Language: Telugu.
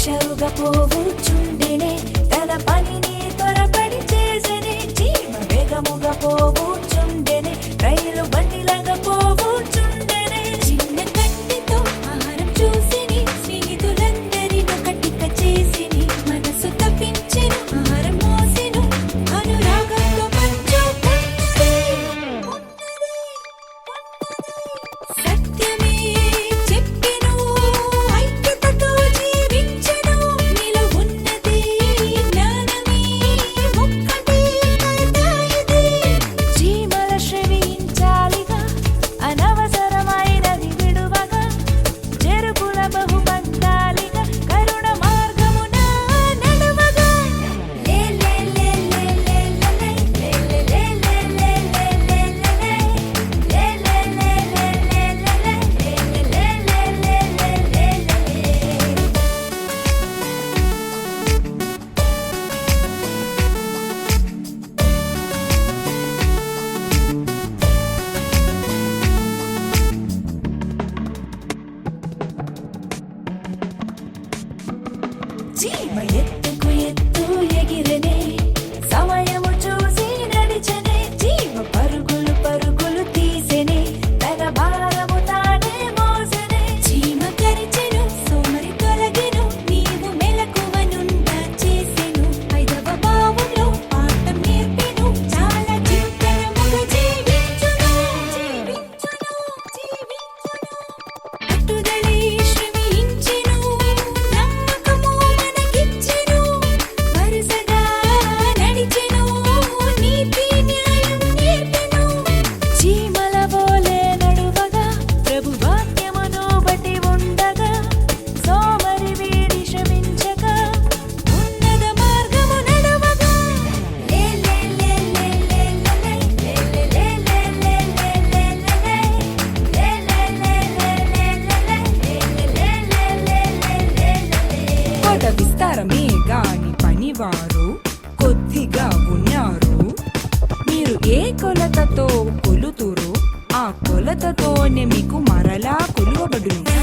ఆశలుగా పోవచ్చుండెనే తన పనిని త్వరపడి చేసెనే జీవ వేగముగా పోవచ్చుండెనే రైలు బండిలాగా పోవచ్చుండెనే చిన్న కంటితో ఆహారం చూసిని స్నేహితులందరిని కట్టిక చేసిని మనసు తప్పించెను ఆహారం మోసెను అనురాగంతో పంచుకున్నది సత్యమే చెప్పెను ఐక్యతతో జీవించెను నీలో ఉన్నది జ్ఞానమే ఒక్కటే కథ ఇది జీవన శ్రమించాలిగా అనవసరమైనది విడువగా చెరుకుల బహుబంధాలిగా కరుణ మార్గమున నడువగా లే లే లే లే లే లే లే లే లే లే లే లే జీవ ఎత్తుకు ఎత్తు ఎగిరనే సమయము చూసి నడిచనే జీవ పరుగులు పరుగులు తీసెనే తన భారము తానే మోసెనే జీవ కరిచెను సోమరి తొలగెను నీవు మెలకువనుండా చేసెను ఐదవ భావంలో పాఠం నేర్పెను చాలా చింతనముగా జీవించును పట్టుదలే శ్రమించెను నమ్మకము మనకిచ్చెను వరుసగా నడిచెను నీతి న్యాయం నేర్పెను చీమల వోలే నడువగా ప్రభు వాక్యమును బట్టి ఉండగా సోమరి వీడి శ్రమించగా ఉన్నత మార్గము నడువగా లే లే లే లే లే లే లే లే లే లే పద విస్తారమే గాని పనివారు కొద్దిగా ఉన్నారు మీరు ఏ కొలతతో కొలుతురో ఆ కొలతతోనే మీకు మరలా కొలువబడును